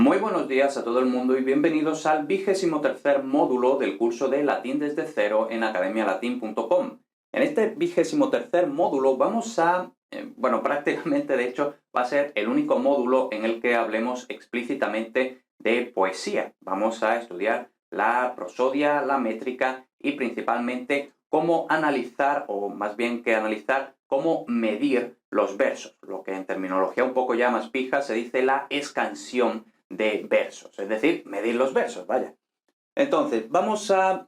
Muy buenos días a todo el mundo y bienvenidos al 23º módulo del curso de Latín desde cero en academialatin.com. En este 23º módulo vamos a, prácticamente de hecho va a ser el único módulo en el que hablemos explícitamente de poesía. Vamos a estudiar la prosodia, la métrica y principalmente cómo analizar, o más bien que analizar, cómo medir los versos. Lo que en terminología un poco ya más pija se dice la escansión de versos, es decir, medir los versos, vaya. Entonces, vamos a,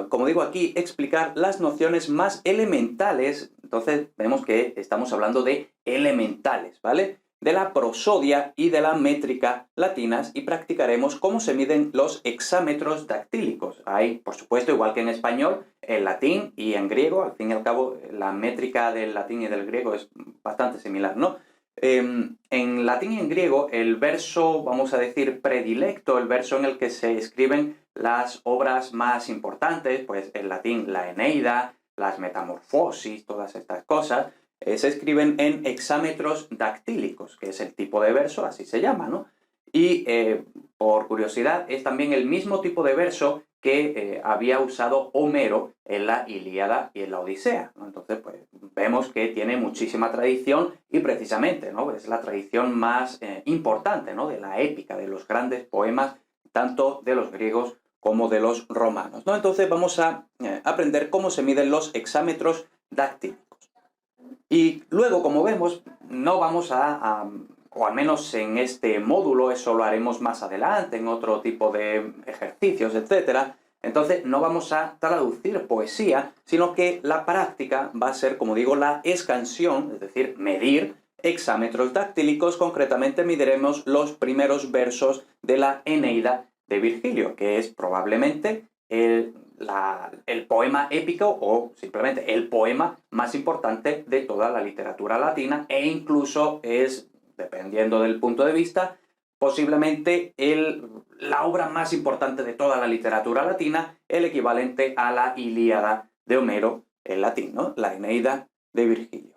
como digo aquí, explicar las nociones más elementales. Entonces, vemos que estamos hablando de elementales, ¿vale? De la prosodia y de la métrica latinas y practicaremos cómo se miden los hexámetros dactílicos. Hay, por supuesto, igual que en español, en latín y en griego, al fin y al cabo, la métrica del latín y del griego es bastante similar, ¿no? En latín y en griego, el verso, vamos a decir, predilecto, el verso en el que se escriben las obras más importantes, pues en latín la Eneida, las Metamorfosis, todas estas cosas, se escriben en hexámetros dactílicos, que es el tipo de verso, así se llama, ¿no? Y por curiosidad, es también el mismo tipo de verso que había usado Homero en la Ilíada y en la Odisea, ¿no? Entonces, pues vemos que tiene muchísima tradición y precisamente, ¿no? Es la tradición más importante, ¿no? De la épica, de los grandes poemas, tanto de los griegos como de los romanos, ¿no? Entonces vamos a aprender cómo se miden los hexámetros dactílicos. Y luego, como vemos, no vamos o al menos en este módulo, eso lo haremos más adelante, en otro tipo de ejercicios, etc. Entonces, no vamos a traducir poesía, sino que la práctica va a ser, como digo, la escansión, es decir, medir hexámetros dactílicos. Concretamente, mediremos los primeros versos de la Eneida de Virgilio, que es probablemente el poema épico o simplemente el poema más importante de toda la literatura latina e incluso es, dependiendo del punto de vista, posiblemente la obra más importante de toda la literatura latina, el equivalente a la Ilíada de Homero en latín, ¿no? La Eneida de Virgilio.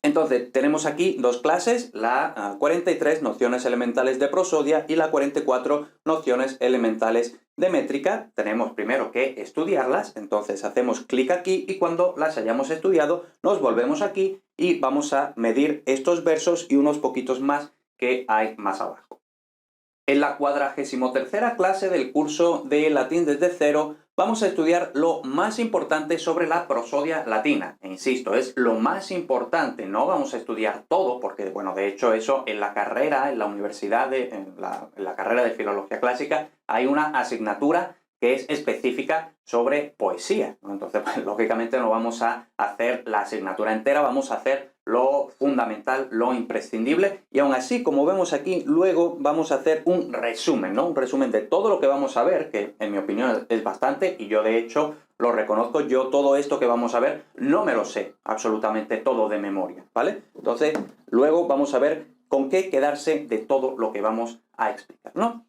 Entonces, tenemos aquí dos clases, la 43, nociones elementales de prosodia, y la 44, nociones elementales de métrica. Tenemos primero que estudiarlas, entonces hacemos clic aquí y cuando las hayamos estudiado, nos volvemos aquí y vamos a medir estos versos y unos poquitos más que hay más abajo. En la 43ª clase del curso de Latín desde cero, vamos a estudiar lo más importante sobre la prosodia latina. E insisto, es lo más importante, no vamos a estudiar todo, porque, bueno, de hecho eso en la carrera, en la universidad, en la carrera de Filología Clásica, hay una asignatura que es específica sobre poesía, ¿no? Entonces, pues, lógicamente no vamos a hacer la asignatura entera, vamos a hacer lo fundamental, lo imprescindible, y aún así, como vemos aquí, luego vamos a hacer un resumen, ¿no? Un resumen de todo lo que vamos a ver, que en mi opinión es bastante, y yo de hecho lo reconozco, yo todo esto que vamos a ver no me lo sé absolutamente todo de memoria, ¿vale? Entonces, luego vamos a ver con qué quedarse de todo lo que vamos a explicar, ¿no?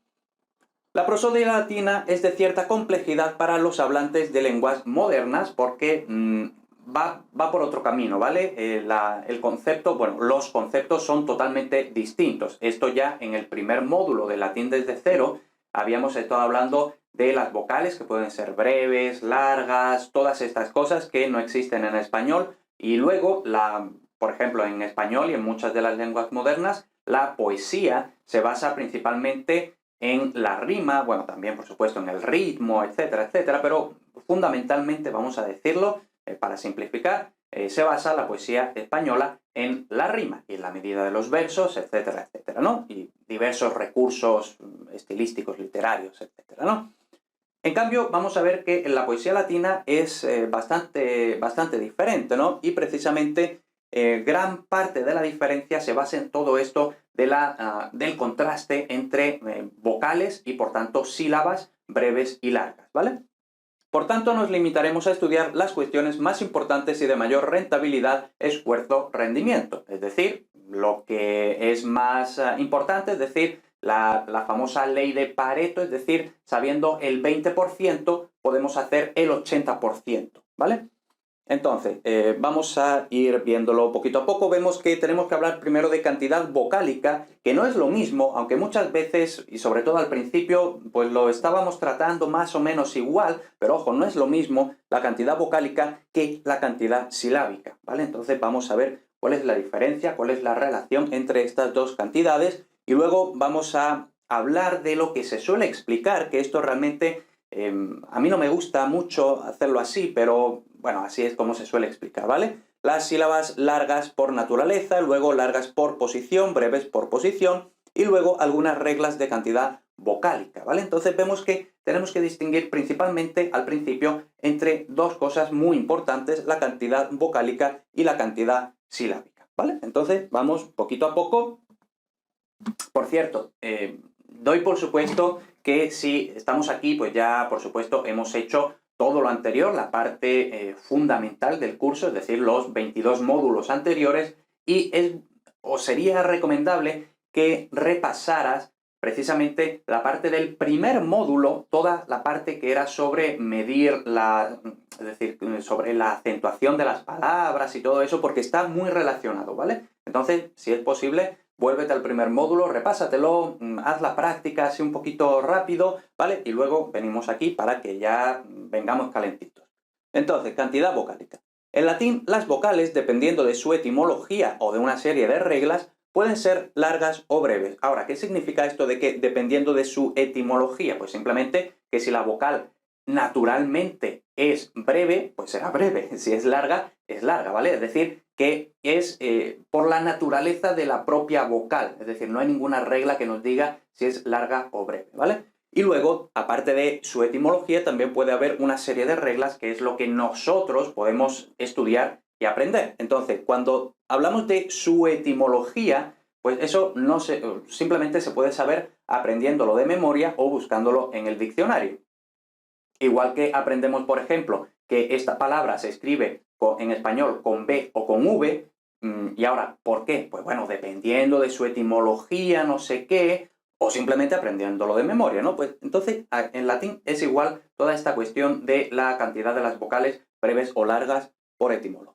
La prosodia latina es de cierta complejidad para los hablantes de lenguas modernas porque va por otro camino, ¿vale? El concepto, bueno, los conceptos son totalmente distintos. Esto ya en el primer módulo de Latín desde cero habíamos estado hablando de las vocales, que pueden ser breves, largas, todas estas cosas que no existen en español. Y luego, por ejemplo, en español y en muchas de las lenguas modernas, la poesía se basa principalmente en la rima, bueno, también por supuesto en el ritmo, etcétera, etcétera, pero fundamentalmente, vamos a decirlo, para simplificar, se basa la poesía española en la rima y en la medida de los versos, etcétera, etcétera, ¿no? Y diversos recursos estilísticos, literarios, etcétera, ¿no? En cambio, vamos a ver que la poesía latina es bastante diferente, ¿no? Y precisamente gran parte de la diferencia se basa en todo esto del contraste entre vocales y, por tanto, sílabas breves y largas, ¿vale? Por tanto, nos limitaremos a estudiar las cuestiones más importantes y de mayor rentabilidad, esfuerzo, rendimiento. Es decir, lo que es más importante, es decir, la famosa ley de Pareto, es decir, sabiendo el 20%, podemos hacer el 80%, ¿vale? Entonces, vamos a ir viéndolo poquito a poco. Vemos que tenemos que hablar primero de cantidad vocálica, que no es lo mismo, aunque muchas veces, y sobre todo al principio, pues lo estábamos tratando más o menos igual, pero ojo, no es lo mismo la cantidad vocálica que la cantidad silábica, ¿vale? Entonces vamos a ver cuál es la diferencia, cuál es la relación entre estas dos cantidades, y luego vamos a hablar de lo que se suele explicar, que esto realmente a mí no me gusta mucho hacerlo así, pero bueno, así es como se suele explicar, ¿vale? Las sílabas largas por naturaleza, luego largas por posición, breves por posición, y luego algunas reglas de cantidad vocálica, ¿vale? Entonces vemos que tenemos que distinguir principalmente al principio entre dos cosas muy importantes, la cantidad vocálica y la cantidad silábica, ¿vale? Entonces vamos poquito a poco. Por cierto, doy por supuesto que si estamos aquí, pues ya por supuesto hemos hecho todo lo anterior, la parte fundamental del curso, es decir, los 22 módulos anteriores, y os sería recomendable que repasaras precisamente la parte del primer módulo, toda la parte que era sobre medir es decir, sobre la acentuación de las palabras y todo eso, porque está muy relacionado, ¿vale? Entonces, si es posible, vuélvete al primer módulo, repásatelo, haz la práctica así un poquito rápido, ¿vale? Y luego venimos aquí para que ya vengamos calentitos. Entonces, cantidad vocálica. En latín, las vocales, dependiendo de su etimología o de una serie de reglas, pueden ser largas o breves. Ahora, ¿qué significa esto de que dependiendo de su etimología? Pues simplemente que si la vocal naturalmente es breve, pues será breve. Si es larga, ¿vale? Es decir, que es por la naturaleza de la propia vocal. Es decir, no hay ninguna regla que nos diga si es larga o breve, ¿vale? Y luego, aparte de su etimología, también puede haber una serie de reglas que es lo que nosotros podemos estudiar y aprender. Entonces, cuando hablamos de su etimología, pues eso simplemente se puede saber aprendiéndolo de memoria o buscándolo en el diccionario. Igual que aprendemos, por ejemplo, que esta palabra se escribe en español con B o con V, y ahora, ¿por qué? Pues bueno, dependiendo de su etimología, no sé qué, o simplemente aprendiéndolo de memoria, ¿no? Pues entonces, en latín es igual toda esta cuestión de la cantidad de las vocales breves o largas por etimología.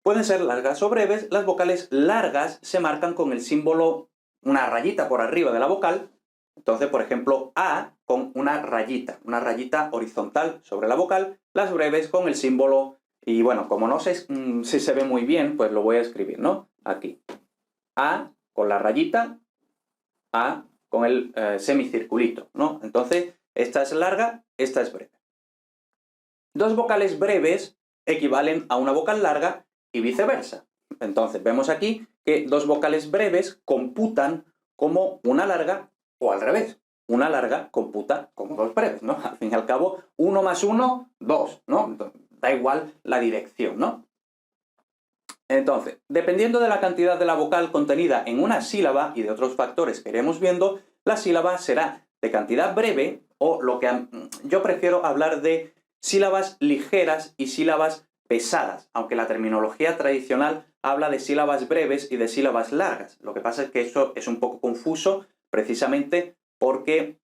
Pueden ser largas o breves, las vocales largas se marcan con el símbolo, una rayita por arriba de la vocal. Entonces, por ejemplo, A con una rayita horizontal sobre la vocal, las breves con el símbolo, y bueno, como no sé si se ve muy bien, pues lo voy a escribir, ¿no? Aquí. A con la rayita, A con el semicirculito, ¿no? Entonces, esta es larga, esta es breve. Dos vocales breves equivalen a una vocal larga y viceversa. Entonces, vemos aquí que dos vocales breves computan como una larga o al revés. Una larga computa como dos breves, ¿no? Al fin y al cabo, 1 más 1, 2, ¿no? Da igual la dirección, ¿no? Entonces, dependiendo de la cantidad de la vocal contenida en una sílaba y de otros factores que iremos viendo, la sílaba será de cantidad breve o lo que yo prefiero hablar de sílabas ligeras y sílabas pesadas, aunque la terminología tradicional habla de sílabas breves y de sílabas largas. Lo que pasa es que eso es un poco confuso precisamente porque,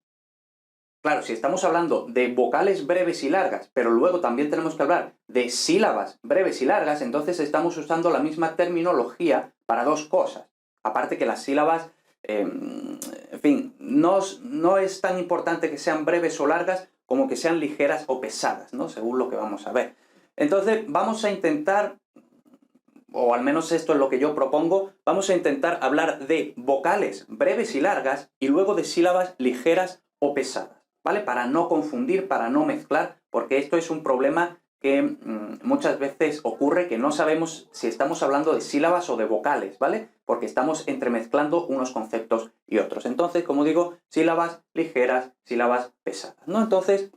claro, si estamos hablando de vocales breves y largas, pero luego también tenemos que hablar de sílabas breves y largas, entonces estamos usando la misma terminología para dos cosas. Aparte que las sílabas, en fin, no es tan importante que sean breves o largas como que sean ligeras o pesadas, ¿no? Según lo que vamos a ver. Entonces, vamos a intentar, o al menos esto es lo que yo propongo, vamos a intentar hablar de vocales breves y largas y luego de sílabas ligeras o pesadas, ¿vale? Para no confundir, para no mezclar, porque esto es un problema que muchas veces ocurre, que no sabemos si estamos hablando de sílabas o de vocales, ¿vale? Porque estamos entremezclando unos conceptos y otros. Entonces, como digo, sílabas ligeras, sílabas pesadas, ¿no? Entonces,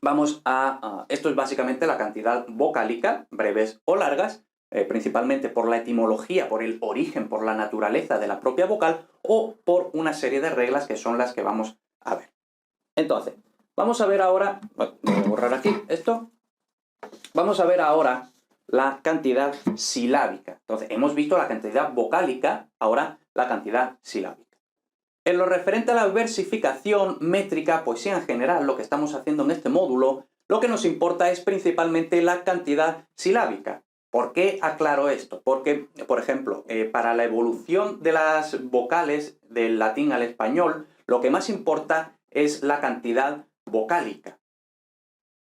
vamos esto es básicamente la cantidad vocálica, breves o largas, principalmente por la etimología, por el origen, por la naturaleza de la propia vocal o por una serie de reglas que son las que vamos a ver. Entonces, vamos a ver ahora, voy a borrar aquí esto, vamos a ver ahora la cantidad silábica. Entonces, hemos visto la cantidad vocálica, ahora la cantidad silábica. En lo referente a la versificación métrica, poesía en general, lo que estamos haciendo en este módulo, lo que nos importa es principalmente la cantidad silábica. ¿Por qué aclaro esto? Porque, por ejemplo, para la evolución de las vocales del latín al español, lo que más importa es la cantidad vocálica.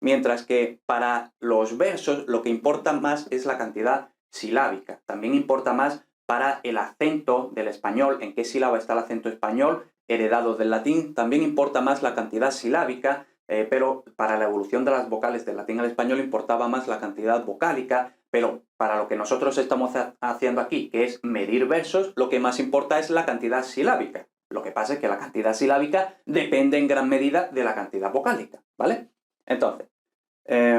Mientras que para los versos lo que importa más es la cantidad silábica. También importa más para el acento del español, en qué sílaba está el acento español, heredado del latín. También importa más la cantidad silábica, pero para la evolución de las vocales del latín al español importaba más la cantidad vocálica. Pero para lo que nosotros estamos haciendo aquí, que es medir versos, lo que más importa es la cantidad silábica. Lo que pasa es que la cantidad silábica depende en gran medida de la cantidad vocálica, ¿vale? Entonces,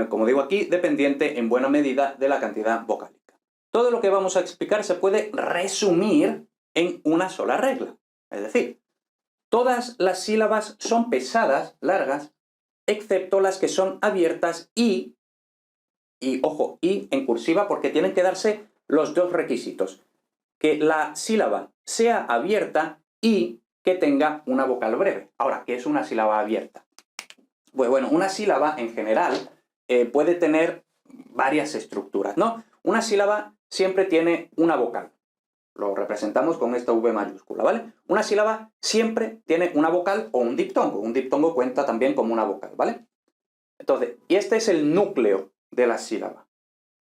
como digo aquí, dependiente en buena medida de la cantidad vocálica. Todo lo que vamos a explicar se puede resumir en una sola regla. Es decir, todas las sílabas son pesadas, largas, excepto las que son abiertas y ojo, y en cursiva porque tienen que darse los dos requisitos. Que la sílaba sea abierta y que tenga una vocal breve. Ahora, ¿qué es una sílaba abierta? Pues bueno, una sílaba en general puede tener varias estructuras, ¿no? Una sílaba siempre tiene una vocal. Lo representamos con esta V mayúscula, ¿vale? Una sílaba siempre tiene una vocal o un diptongo. Un diptongo cuenta también como una vocal, ¿vale? Entonces, y este es el núcleo de la sílaba.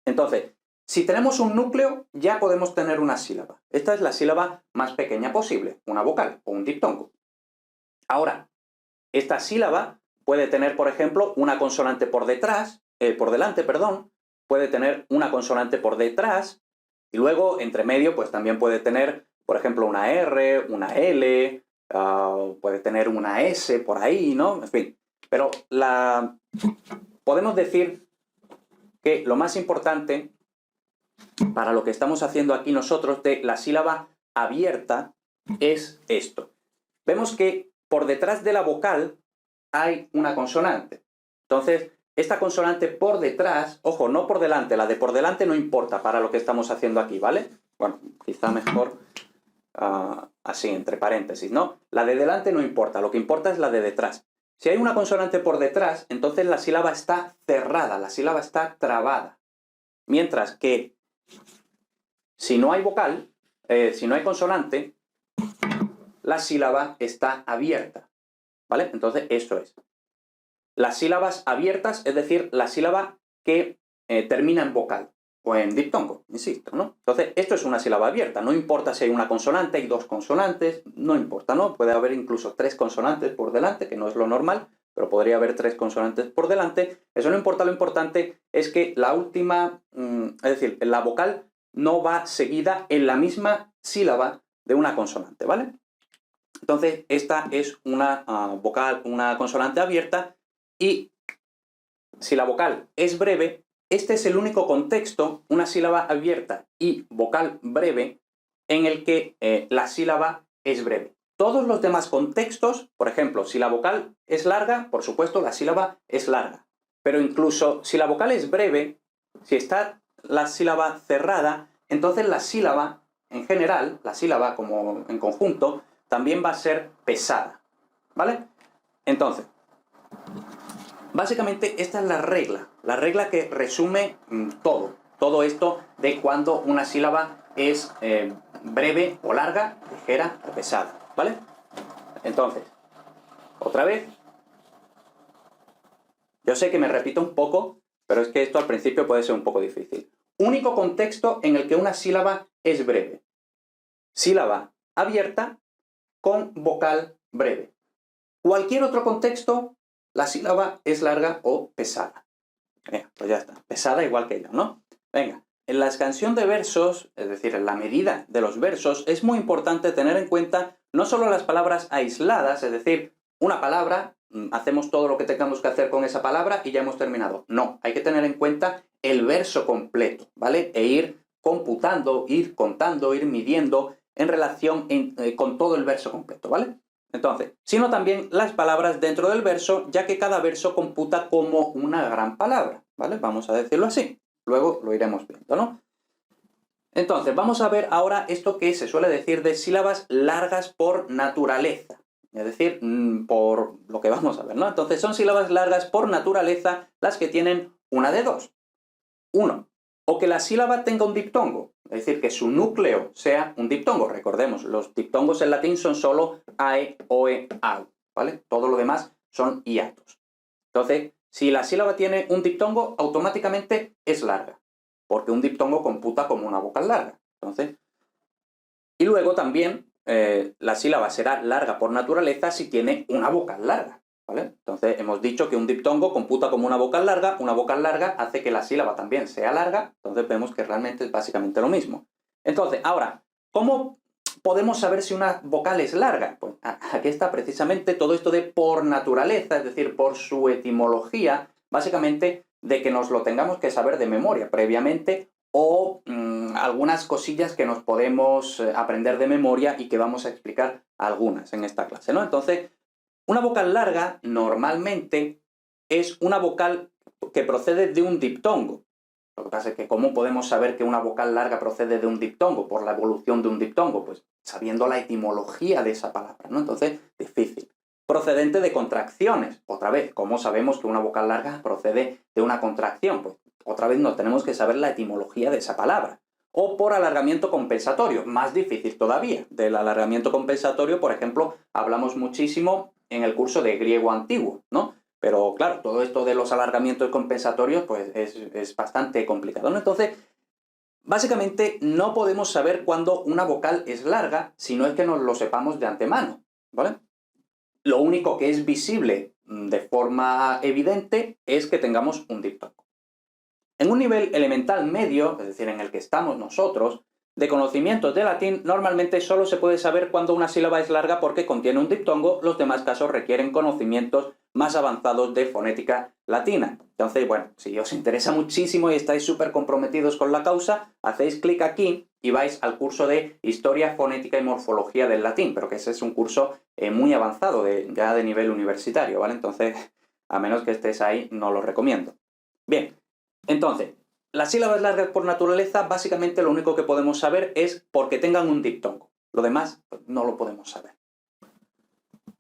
Entonces, si tenemos un núcleo, ya podemos tener una sílaba. Esta es la sílaba más pequeña posible, una vocal o un diptongo. Ahora, esta sílaba puede tener, por ejemplo, una consonante por delante, puede tener una consonante por detrás, y luego, entre medio, pues también puede tener, por ejemplo, una R, una L, puede tener una S por ahí, ¿no? En fin, pero podemos decir que lo más importante para lo que estamos haciendo aquí nosotros de la sílaba abierta es esto. Vemos que por detrás de la vocal hay una consonante. Entonces, esta consonante por detrás, ojo, no por delante, la de por delante no importa para lo que estamos haciendo aquí, ¿vale? Bueno, quizá mejor así, entre paréntesis, ¿no? La de delante no importa, lo que importa es la de detrás. Si hay una consonante por detrás, entonces la sílaba está cerrada, la sílaba está trabada. Mientras que si no hay vocal, si no hay consonante, la sílaba está abierta, ¿vale? Entonces, esto es. Las sílabas abiertas, es decir, la sílaba que termina en vocal o en diptongo, insisto, ¿no? Entonces, esto es una sílaba abierta. No importa si hay una consonante, hay dos consonantes, no importa, ¿no? Puede haber incluso tres consonantes por delante, que no es lo normal, pero podría haber tres consonantes por delante. Eso no importa, lo importante es que la última, es decir, la vocal no va seguida en la misma sílaba de una consonante, ¿vale? Entonces, esta es una vocal, una consonante abierta, y si la vocal es breve, este es el único contexto, una sílaba abierta y vocal breve, en el que la sílaba es breve. Todos los demás contextos, por ejemplo, si la vocal es larga, por supuesto, la sílaba es larga. Pero incluso si la vocal es breve, si está la sílaba cerrada, entonces la sílaba, en general, la sílaba como en conjunto, también va a ser pesada, ¿vale? Entonces, básicamente esta es la regla que resume todo esto de cuando una sílaba es breve o larga, ligera o pesada, ¿vale? Entonces, otra vez, yo sé que me repito un poco, pero es que esto al principio puede ser un poco difícil. Único contexto en el que una sílaba es breve. Sílaba abierta con vocal breve. Cualquier otro contexto, la sílaba es larga o pesada. Venga, pues ya está. Pesada igual que yo, ¿no? Venga, en la expansión de versos, es decir, en la medida de los versos, es muy importante tener en cuenta no solo las palabras aisladas, es decir, una palabra, hacemos todo lo que tengamos que hacer con esa palabra y ya hemos terminado. No, hay que tener en cuenta el verso completo, ¿vale? E ir computando, ir contando, ir midiendo en relación con todo el verso completo, ¿vale? Entonces, sino también las palabras dentro del verso, ya que cada verso computa como una gran palabra, ¿vale? Vamos a decirlo así. Luego lo iremos viendo, ¿no? Entonces, vamos a ver ahora esto que se suele decir de sílabas largas por naturaleza. es decir, por lo que vamos a ver, ¿no? Entonces son sílabas largas por naturaleza las que tienen una de dos. Uno, o que la sílaba tenga un diptongo, es decir, que su núcleo sea un diptongo. Recordemos, los diptongos en latín son solo ae, oe, au, ¿vale? Todo lo demás son hiatos. Entonces, si la sílaba tiene un diptongo, automáticamente es larga, porque un diptongo computa como una vocal larga. Entonces, y luego también la sílaba será larga por naturaleza si tiene una vocal larga, ¿vale? Entonces hemos dicho que un diptongo computa como una vocal larga hace que la sílaba también sea larga, entonces vemos que realmente es básicamente lo mismo. Entonces, ahora, ¿cómo podemos saber si una vocal es larga? Pues aquí está precisamente todo esto de por naturaleza, es decir, por su etimología, básicamente de que nos lo tengamos que saber de memoria previamente o algunas cosillas que nos podemos aprender de memoria y que vamos a explicar algunas en esta clase, ¿no? Entonces, una vocal larga normalmente es una vocal que procede de un diptongo. Lo que pasa es que ¿cómo podemos saber que una vocal larga procede de un diptongo? Por la evolución de un diptongo, pues sabiendo la etimología de esa palabra, ¿no? Entonces, difícil. Procedente de contracciones. Otra vez, ¿cómo sabemos que una vocal larga procede de una contracción? Pues otra vez nos tenemos que saber la etimología de esa palabra. O por alargamiento compensatorio, más difícil todavía. Del alargamiento compensatorio, por ejemplo, hablamos muchísimo en el curso de griego antiguo, ¿no? Pero claro, todo esto de los alargamientos compensatorios pues es bastante complicado, ¿no? Entonces, básicamente no podemos saber cuándo una vocal es larga si no es que nos lo sepamos de antemano, ¿vale? Lo único que es visible de forma evidente es que tengamos un diptongo. En un nivel elemental medio, es decir, en el que estamos nosotros, de conocimientos de latín, normalmente solo se puede saber cuando una sílaba es larga porque contiene un diptongo, los demás casos requieren conocimientos más avanzados de fonética latina. Entonces, bueno, si os interesa muchísimo y estáis súper comprometidos con la causa, hacéis clic aquí y vais al curso de Historia, Fonética y Morfología del Latín, pero que ese es un curso muy avanzado, ya de nivel universitario, ¿vale? Entonces, a menos que estés ahí, no lo recomiendo. Bien, entonces, las sílabas largas por naturaleza, básicamente lo único que podemos saber es porque tengan un diptongo. Lo demás, pues, no lo podemos saber.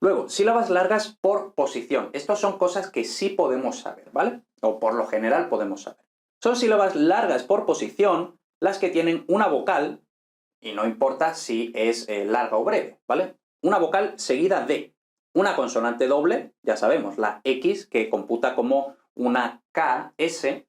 Luego, sílabas largas por posición. Estas son cosas que sí podemos saber, ¿vale? O por lo general podemos saber. Son sílabas largas por posición las que tienen una vocal, y no importa si es larga o breve, ¿vale? Una vocal seguida de una consonante doble, ya sabemos, la X, que computa como una KS,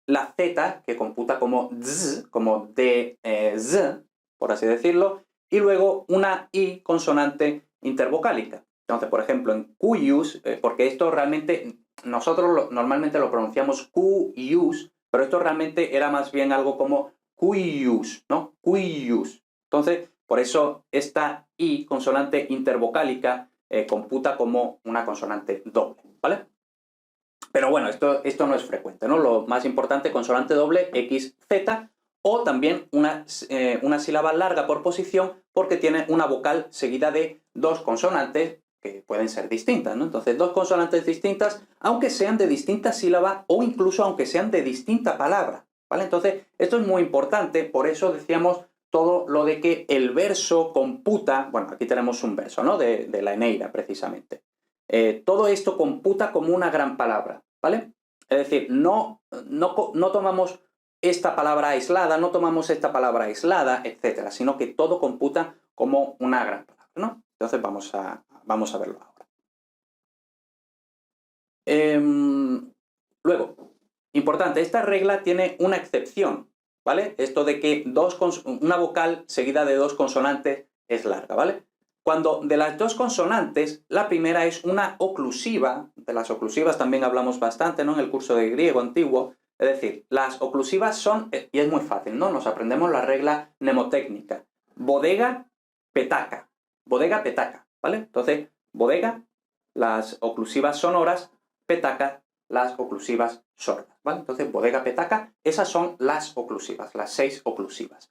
la Z, que computa como Z, como Z, por así decirlo, y luego una I consonante intervocálica. Entonces, por ejemplo, en cuyus, porque esto realmente, nosotros normalmente lo pronunciamos cuyus, pero esto realmente era más bien algo como cuyus, ¿no? Cuyus. Entonces, por eso esta I consonante intervocálica computa como una consonante doble, ¿vale? Pero bueno, esto no es frecuente, ¿no? Lo más importante, consonante doble, X, Z, o también una sílaba larga por posición porque tiene una vocal seguida de dos consonantes que pueden ser distintas, ¿no? Entonces, dos consonantes distintas, aunque sean de distinta sílaba o incluso aunque sean de distinta palabra, ¿vale? Entonces, esto es muy importante, por eso decíamos todo lo de que el verso computa, bueno, aquí tenemos un verso, ¿no? De la Eneida, precisamente. Todo esto computa como una gran palabra, ¿vale? Es decir, no tomamos esta palabra aislada, no tomamos esta palabra aislada, etcétera, sino que todo computa como una gran palabra, ¿no? Entonces vamos a verlo ahora. Luego, importante, esta regla tiene una excepción, ¿vale? Esto de que una vocal seguida de dos consonantes es larga, ¿vale? Cuando de las dos consonantes, la primera es una oclusiva, de las oclusivas también hablamos bastante, ¿no? En el curso de griego antiguo, es decir, las oclusivas son, y es muy fácil, ¿no? Nos aprendemos la regla mnemotécnica. Bodega, petaca. Bodega, petaca, ¿vale? Entonces, bodega, las oclusivas sonoras, petaca, las oclusivas sordas, ¿vale? Entonces, bodega, petaca, esas son las oclusivas, las 6 oclusivas.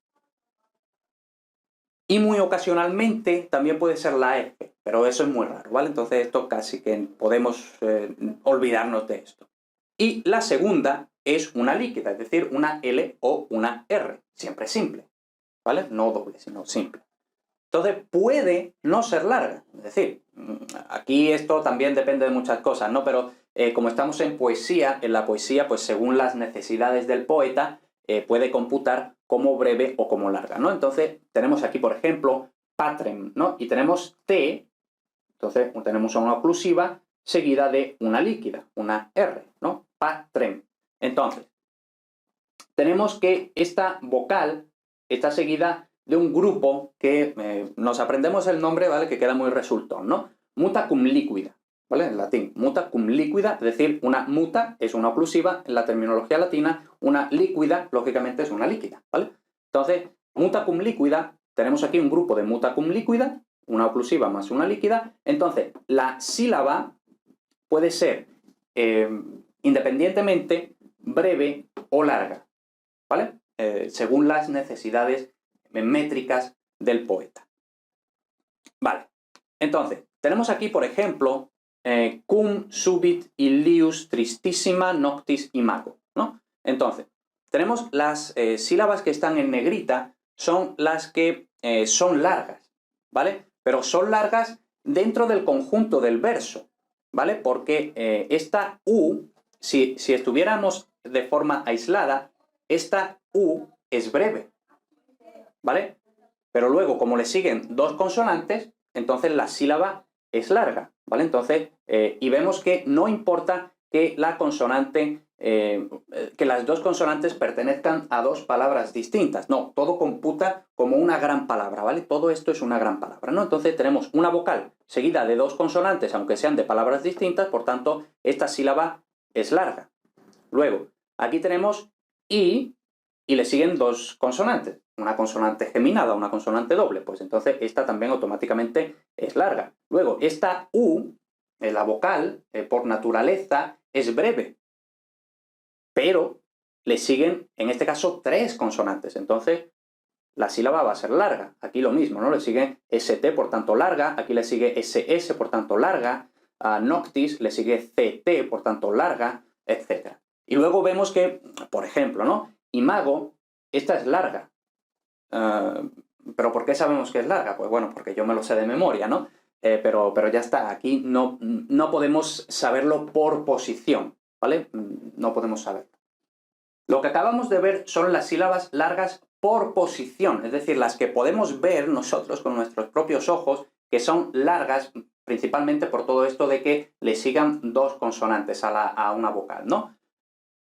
Y muy ocasionalmente también puede ser la F, pero eso es muy raro, ¿vale? Entonces esto casi que podemos olvidarnos de esto. Y la segunda es una líquida, es decir, una L o una R, siempre simple, ¿vale? No doble, sino simple. Entonces, puede no ser larga. Es decir, aquí esto también depende de muchas cosas, ¿no? Pero como estamos en poesía, en la poesía, pues según las necesidades del poeta, puede computar como breve o como larga, ¿no? Entonces, tenemos aquí, por ejemplo, patrem, ¿no? Y tenemos T, entonces tenemos una oclusiva seguida de una líquida, una R, ¿no? Patrem. Entonces, tenemos que esta vocal está seguida de un grupo que nos aprendemos el nombre, ¿vale? Que queda muy resultón, ¿no? Muta cum liquida, ¿vale? En latín, muta cum liquida, es decir, una muta es una oclusiva en la terminología latina, una líquida, lógicamente, es una líquida, ¿vale? Entonces, muta cum liquida, tenemos aquí un grupo de muta cum liquida, una oclusiva más una líquida, entonces la sílaba puede ser independientemente breve o larga, ¿vale? Según las necesidades métricas del poeta. Vale, entonces, tenemos aquí, por ejemplo, cum subit illius tristísima noctis imago, ¿no? Entonces, tenemos las sílabas que están en negrita, son las que son largas, ¿vale? Pero son largas dentro del conjunto del verso, ¿vale? Porque esta U, si estuviéramos de forma aislada, esta U es breve, ¿vale? Pero luego, como le siguen dos consonantes, entonces la sílaba es larga, ¿vale? Entonces, y vemos que no importa que la consonante, que las dos consonantes pertenezcan a dos palabras distintas. No, todo computa como una gran palabra, ¿vale? Todo esto es una gran palabra, ¿no? Entonces tenemos una vocal seguida de dos consonantes, aunque sean de palabras distintas, por tanto, esta sílaba es larga. Luego, aquí tenemos I y le siguen dos consonantes, una consonante geminada, una consonante doble, pues entonces esta también automáticamente es larga. Luego, esta U, la vocal, por naturaleza, es breve, pero le siguen, en este caso, tres consonantes, entonces la sílaba va a ser larga. Aquí lo mismo, ¿no? Le sigue ST, por tanto larga, aquí le sigue SS, por tanto larga, a Noctis le sigue CT, por tanto larga, etc. Y luego vemos que, por ejemplo, ¿no? Imago, esta es larga. ¿Pero por qué sabemos que es larga? Pues bueno, porque yo me lo sé de memoria, ¿no? Pero ya está, aquí no podemos saberlo por posición, ¿vale? No podemos saberlo. Lo que acabamos de ver son las sílabas largas por posición, es decir, las que podemos ver nosotros con nuestros propios ojos, que son largas principalmente por todo esto de que le sigan dos consonantes a una vocal, ¿no?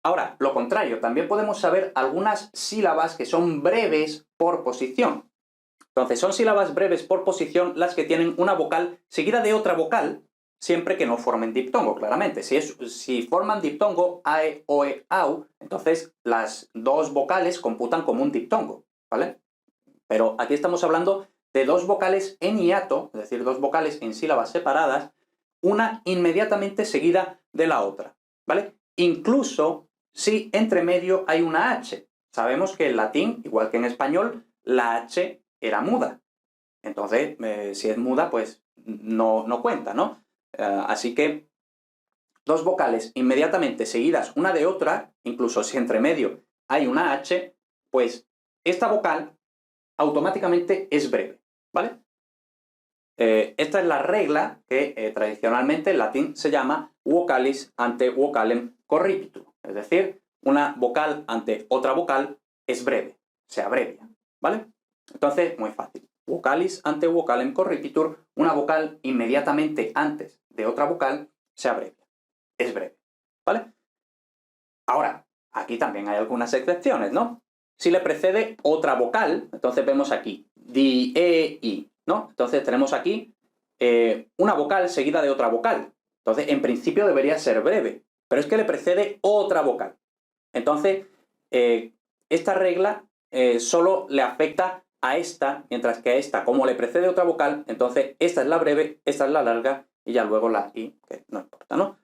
Ahora, lo contrario, también podemos saber algunas sílabas que son breves por posición. Entonces, son sílabas breves por posición las que tienen una vocal seguida de otra vocal, siempre que no formen diptongo, claramente. Si forman diptongo, ae, oe, au, entonces las dos vocales computan como un diptongo, ¿vale? Pero aquí estamos hablando de dos vocales en hiato, es decir, dos vocales en sílabas separadas, una inmediatamente seguida de la otra, ¿vale? Incluso si entre medio hay una H. Sabemos que en latín, igual que en español, la H era muda. Entonces, si es muda, pues no cuenta, ¿no? Así que dos vocales inmediatamente seguidas una de otra, incluso si entre medio hay una H, pues esta vocal automáticamente es breve, ¿vale? Esta es la regla que tradicionalmente en latín se llama vocalis ante vocalem corripitur, es decir, una vocal ante otra vocal es breve, se abrevia, ¿vale? Entonces, muy fácil. Vocalis ante vocalem corripitur, una vocal inmediatamente antes de otra vocal se abrevia, es breve, ¿vale? Ahora, aquí también hay algunas excepciones, ¿no? Si le precede otra vocal, entonces vemos aquí, di, e, i, ¿no? Entonces tenemos aquí una vocal seguida de otra vocal. Entonces, en principio debería ser breve, pero es que le precede otra vocal. Entonces, esta regla solo le afecta a esta, mientras que a esta, como le precede otra vocal, entonces esta es la breve, esta es la larga, y ya luego la i, que no importa, ¿no?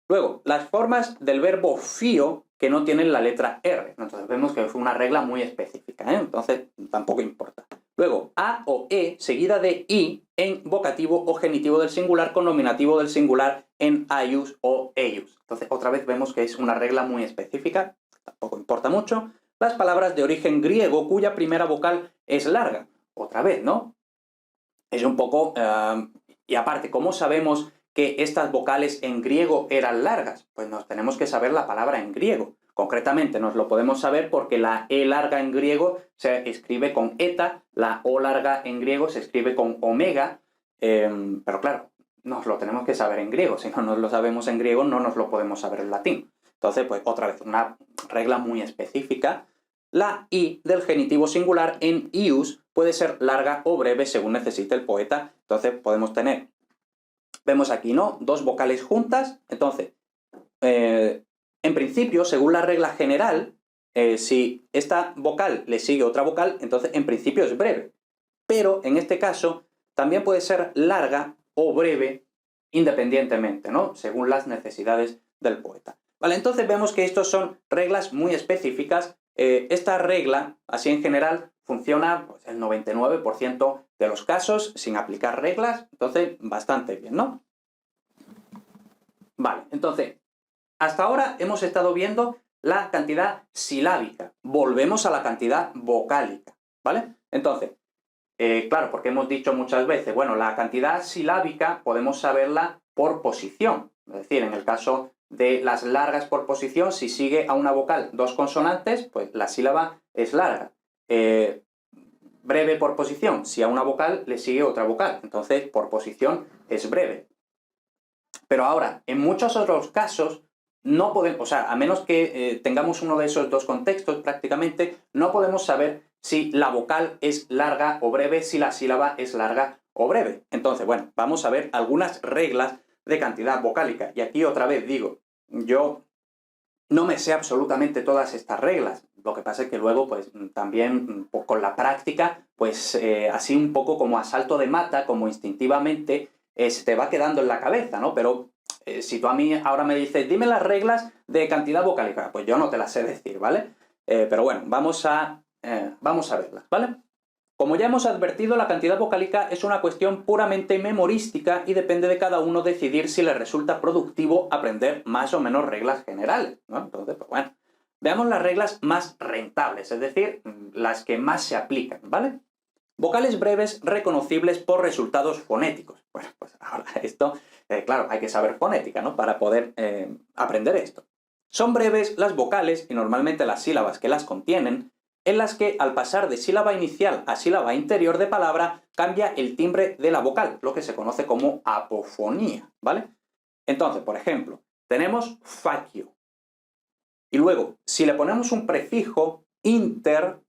Luego, las formas del verbo fío que no tienen la letra R. Entonces vemos que fue una regla muy específica, ¿eh? Entonces tampoco importa. Luego, a o e seguida de i en vocativo o genitivo del singular con nominativo del singular en aius o eius. Entonces otra vez vemos que es una regla muy específica, tampoco importa mucho. Las palabras de origen griego cuya primera vocal es larga. Otra vez, ¿no? es un poco... y aparte, ¿cómo sabemos que estas vocales en griego eran largas? Pues nos tenemos que saber la palabra en griego. Concretamente nos lo podemos saber porque la E larga en griego se escribe con eta, la O larga en griego se escribe con omega, pero claro, nos lo tenemos que saber en griego. Si no nos lo sabemos en griego, no nos lo podemos saber en latín. Entonces, pues otra vez, una regla muy específica. La I del genitivo singular en ius puede ser larga o breve según necesite el poeta. Entonces podemos tener, vemos aquí, ¿no? Dos vocales juntas. Entonces, en principio, según la regla general, si esta vocal le sigue otra vocal, entonces en principio es breve. Pero en este caso también puede ser larga o breve independientemente, ¿no? Según las necesidades del poeta. Vale, entonces vemos que estos son reglas muy específicas. Esta regla, así en general, funciona pues, el 99% de los casos sin aplicar reglas, entonces bastante bien, ¿no? Vale, entonces, hasta ahora hemos estado viendo la cantidad silábica. Volvemos a la cantidad vocálica, ¿vale? Entonces, claro, porque hemos dicho muchas veces, bueno, la cantidad silábica podemos saberla por posición. Es decir, en el caso de las largas por posición, si sigue a una vocal dos consonantes, pues la sílaba es larga. Breve por posición, si a una vocal le sigue otra vocal, entonces por posición es breve. Pero ahora, en muchos otros casos, no podemos, o sea, a menos que tengamos uno de esos dos contextos prácticamente, no podemos saber si la vocal es larga o breve, si la sílaba es larga o breve. Entonces, bueno, vamos a ver algunas reglas de cantidad vocálica. Y aquí otra vez digo, yo no me sé absolutamente todas estas reglas. Lo que pasa es que luego, pues, también con la práctica, pues, así un poco como a salto de mata, como instintivamente, se te va quedando en la cabeza, ¿no? Pero si tú a mí ahora me dices, dime las reglas de cantidad vocálica, pues yo no te las sé decir, ¿vale? Pero bueno, vamos a verlas, ¿vale? Como ya hemos advertido, la cantidad vocálica es una cuestión puramente memorística y depende de cada uno decidir si le resulta productivo aprender más o menos reglas generales, ¿no? Entonces, pues bueno, veamos las reglas más rentables, es decir, las que más se aplican, ¿vale? Vocales breves reconocibles por resultados fonéticos. Bueno, pues ahora esto, claro, hay que saber fonética, ¿no? Para poder aprender esto. Son breves las vocales, y normalmente las sílabas que las contienen, en las que al pasar de sílaba inicial a sílaba interior de palabra cambia el timbre de la vocal, lo que se conoce como apofonía, ¿vale? Entonces, por ejemplo, tenemos facio. Y luego, si le ponemos un prefijo inter,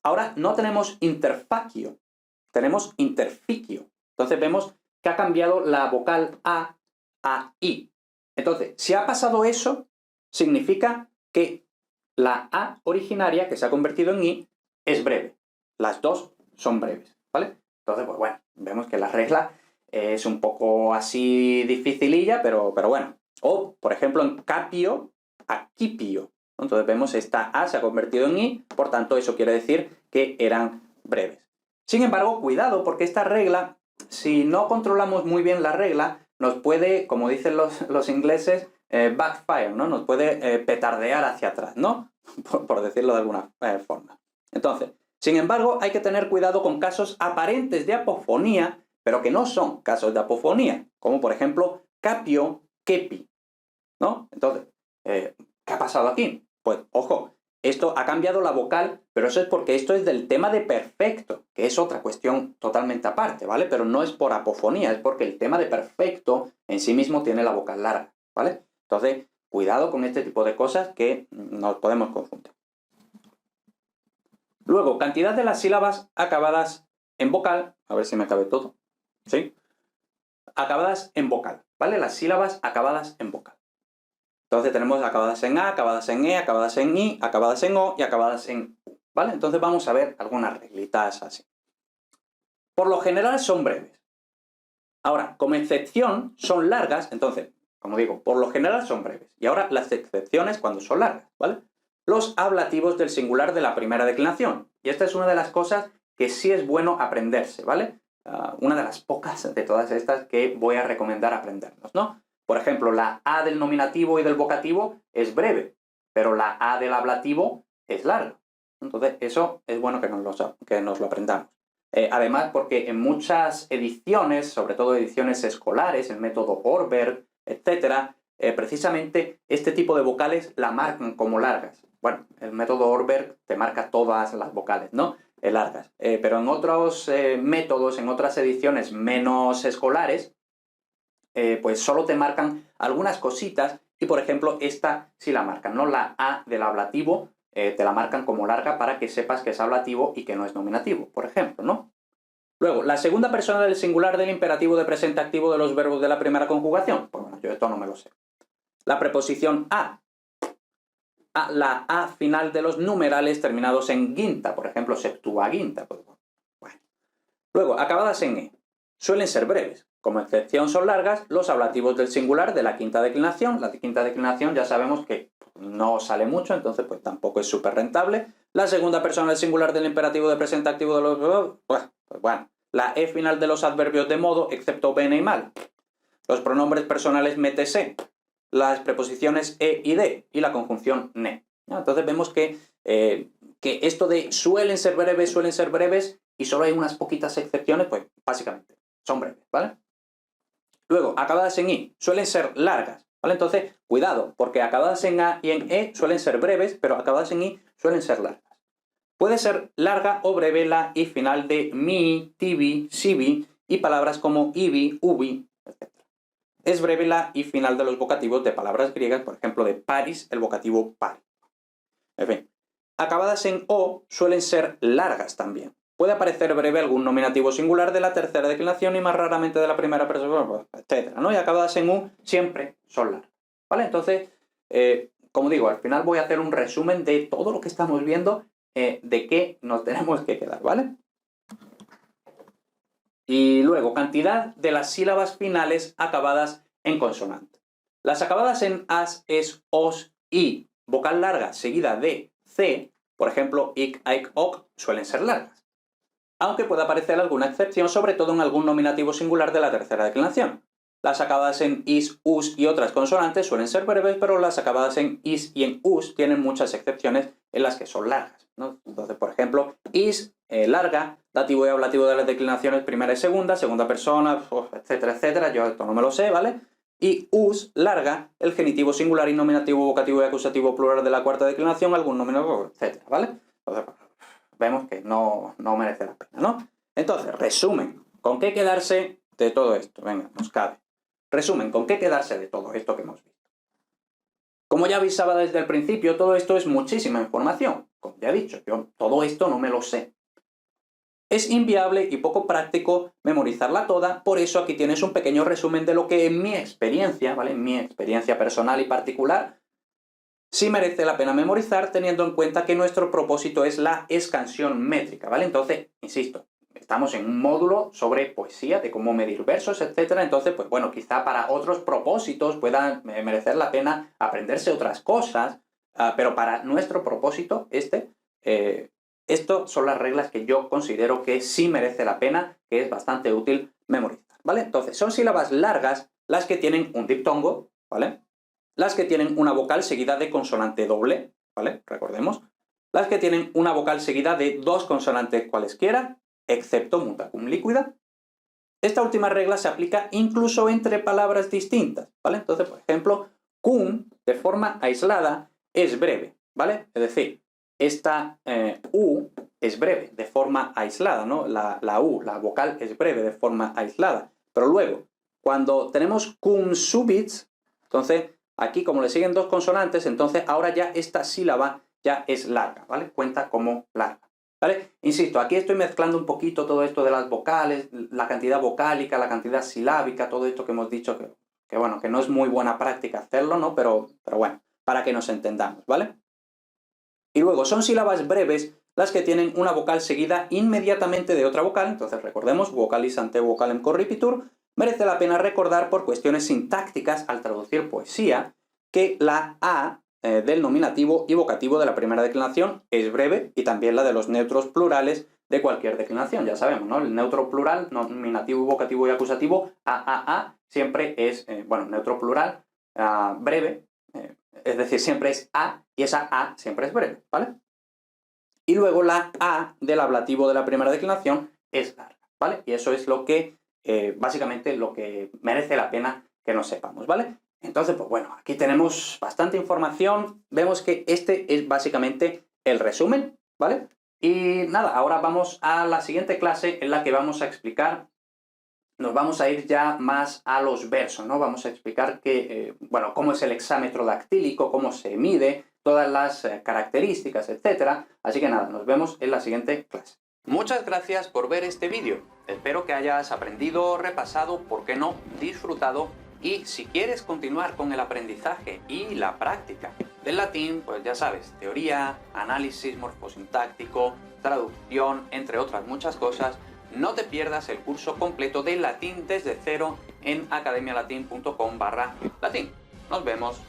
ahora no tenemos interfacio, tenemos interficio. Entonces vemos que ha cambiado la vocal a I. Entonces, si ha pasado eso, significa que la A originaria, que se ha convertido en I, es breve. Las dos son breves, ¿vale? Entonces, pues bueno, vemos que la regla es un poco así dificililla, pero bueno. O, por ejemplo, en capio, aquipio. Entonces vemos esta A se ha convertido en I, por tanto eso quiere decir que eran breves. Sin embargo, cuidado, porque esta regla, si no controlamos muy bien la regla, nos puede, como dicen los ingleses, backfire, ¿no? Nos puede petardear hacia atrás, ¿no? Por decirlo de alguna forma. Entonces, sin embargo, hay que tener cuidado con casos aparentes de apofonía, pero que no son casos de apofonía, como por ejemplo capio, kepi, ¿no? Entonces, ¿qué ha pasado aquí? Pues, ojo, esto ha cambiado la vocal, pero eso es porque esto es del tema de perfecto, que es otra cuestión totalmente aparte, ¿vale? Pero no es por apofonía, es porque el tema de perfecto en sí mismo tiene la vocal larga, ¿vale? Entonces, cuidado con este tipo de cosas que nos podemos confundir. Luego, cantidad de las sílabas acabadas en vocal, a ver si me cabe todo, ¿sí? Acabadas en vocal, ¿vale? Las sílabas acabadas en vocal. Entonces tenemos acabadas en A, acabadas en E, acabadas en I, acabadas en O y acabadas en U, ¿vale? Entonces vamos a ver algunas reglitas así. Por lo general son breves. Ahora, como excepción, son largas, entonces, como digo, por lo general son breves. Y ahora las excepciones cuando son largas, ¿vale? Los ablativos del singular de la primera declinación. Y esta es una de las cosas que sí es bueno aprenderse, ¿vale? Una de las pocas de todas estas que voy a recomendar aprendernos, ¿no? Por ejemplo, la A del nominativo y del vocativo es breve, pero la A del ablativo es larga. Entonces, eso es bueno que nos lo aprendamos. Además, porque en muchas ediciones, sobre todo ediciones escolares, el método Orberg, etcétera, precisamente este tipo de vocales la marcan como largas. Bueno, el método Orberg te marca todas las vocales, ¿no? Largas. Pero en otros métodos, en otras ediciones menos escolares, pues solo te marcan algunas cositas y, por ejemplo, esta sí la marcan, ¿no? La A del ablativo te la marcan como larga para que sepas que es ablativo y que no es nominativo, por ejemplo, ¿no? Luego, la segunda persona del singular del imperativo de presente activo de los verbos de la primera conjugación. Pues bueno, yo esto no me lo sé. La preposición la A final de los numerales terminados en guinta, por ejemplo, Septuaginta. Pues bueno. Luego, acabadas en E. Suelen ser breves. Como excepción son largas los ablativos del singular de la quinta declinación. La quinta declinación ya sabemos que no sale mucho, entonces pues tampoco es súper rentable. La segunda persona del singular del imperativo de presente activo de los... Pues bueno. La E final de los adverbios de modo, excepto bene y mal. Los pronombres personales mete se. Las preposiciones e y de. Y la conjunción ne. Entonces vemos que esto de suelen ser breves y solo hay unas poquitas excepciones, pues básicamente son breves, ¿vale? Luego, acabadas en i, suelen ser largas, ¿vale? Entonces, cuidado, porque acabadas en a y en e suelen ser breves, pero acabadas en i suelen ser largas. Puede ser larga o breve la i final de mi, tibi, sibi y palabras como ibi, ubi, etc. Es breve la i final de los vocativos de palabras griegas, por ejemplo, de paris, el vocativo pari. En fin, acabadas en o suelen ser largas también. Puede aparecer breve algún nominativo singular de la tercera declinación y más raramente de la primera persona, etc., ¿no? Y acabadas en u siempre son largas, ¿vale? Entonces, como digo, al final voy a hacer un resumen de todo lo que estamos viendo, de qué nos tenemos que quedar, ¿vale? Y luego, cantidad de las sílabas finales acabadas en consonante. Las acabadas en as, es, os, i, vocal larga seguida de c, por ejemplo, ik, aik, ok, suelen ser largas. Aunque pueda aparecer alguna excepción, sobre todo en algún nominativo singular de la tercera declinación. Las acabadas en is, us y otras consonantes suelen ser breves, pero las acabadas en is y en us tienen muchas excepciones en las que son largas, ¿no? Entonces, por ejemplo, is, larga, dativo y ablativo de las declinaciones primera y segunda persona, etcétera, etcétera. Yo esto no me lo sé, ¿vale? Y us, larga, el genitivo singular y nominativo, vocativo y acusativo plural de la cuarta declinación, algún nominativo, etcétera, ¿vale? Entonces, vemos que no merece la pena, ¿no? Entonces, resumen, ¿con qué quedarse de todo esto? Venga, nos cabe. Resumen, ¿con qué quedarse de todo esto que hemos visto? Como ya avisaba desde el principio, todo esto es muchísima información. Como ya he dicho, yo todo esto no me lo sé. Es inviable y poco práctico memorizarla toda, por eso aquí tienes un pequeño resumen de lo que en mi experiencia, ¿vale? En mi experiencia personal y particular, sí merece la pena memorizar, teniendo en cuenta que nuestro propósito es la escansión métrica, ¿vale? Entonces, insisto, estamos en un módulo sobre poesía, de cómo medir versos, etcétera. Entonces, pues bueno, quizá para otros propósitos pueda merecer la pena aprenderse otras cosas, pero para nuestro propósito, esto son las reglas que yo considero que sí merece la pena, que es bastante útil memorizar, ¿vale? Entonces, son sílabas largas las que tienen un diptongo, ¿vale? Las que tienen una vocal seguida de consonante doble, ¿vale? Recordemos. Las que tienen una vocal seguida de dos consonantes cualesquiera, excepto muta cum líquida. Esta última regla se aplica incluso entre palabras distintas, ¿vale? Entonces, por ejemplo, cum, de forma aislada, es breve, ¿vale? Es decir, esta U es breve, de forma aislada, ¿no? La U, la vocal, es breve, de forma aislada. Pero luego, cuando tenemos cum subits, entonces, aquí como le siguen dos consonantes, entonces ahora ya esta sílaba ya es larga, ¿vale? Cuenta como larga, ¿vale? Insisto, aquí estoy mezclando un poquito todo esto de las vocales, la cantidad vocálica, la cantidad silábica, todo esto que hemos dicho que bueno, que no es muy buena práctica hacerlo, ¿no? Pero bueno, para que nos entendamos, ¿vale? Y luego, son sílabas breves las que tienen una vocal seguida inmediatamente de otra vocal, entonces recordemos, vocalis ante vocalem corripitur. Merece la pena recordar por cuestiones sintácticas al traducir poesía que la A del nominativo y vocativo de la primera declinación es breve y también la de los neutros plurales de cualquier declinación, ya sabemos, ¿no? El neutro plural, nominativo, vocativo y acusativo, a, siempre es, neutro plural, breve, es decir, siempre es A y esa A siempre es breve, ¿vale? Y luego la A del ablativo de la primera declinación es larga, ¿vale? Y eso es lo que, básicamente, lo que merece la pena que nos sepamos, ¿vale? Entonces, pues bueno, aquí tenemos bastante información. Vemos que este es básicamente el resumen, ¿vale? Y nada, ahora vamos a la siguiente clase en la que vamos a explicar, nos vamos a ir ya más a los versos, ¿no? Vamos a explicar bueno, cómo es el hexámetro dactílico, cómo se mide, todas las características, etc. Así que nada, nos vemos en la siguiente clase. Muchas gracias por ver este vídeo. Espero que hayas aprendido, repasado, ¿por qué no?, disfrutado. Y si quieres continuar con el aprendizaje y la práctica del latín, pues ya sabes, teoría, análisis morfosintáctico, traducción, entre otras muchas cosas, no te pierdas el curso completo de latín desde cero en academialatin.com/latín. Nos vemos.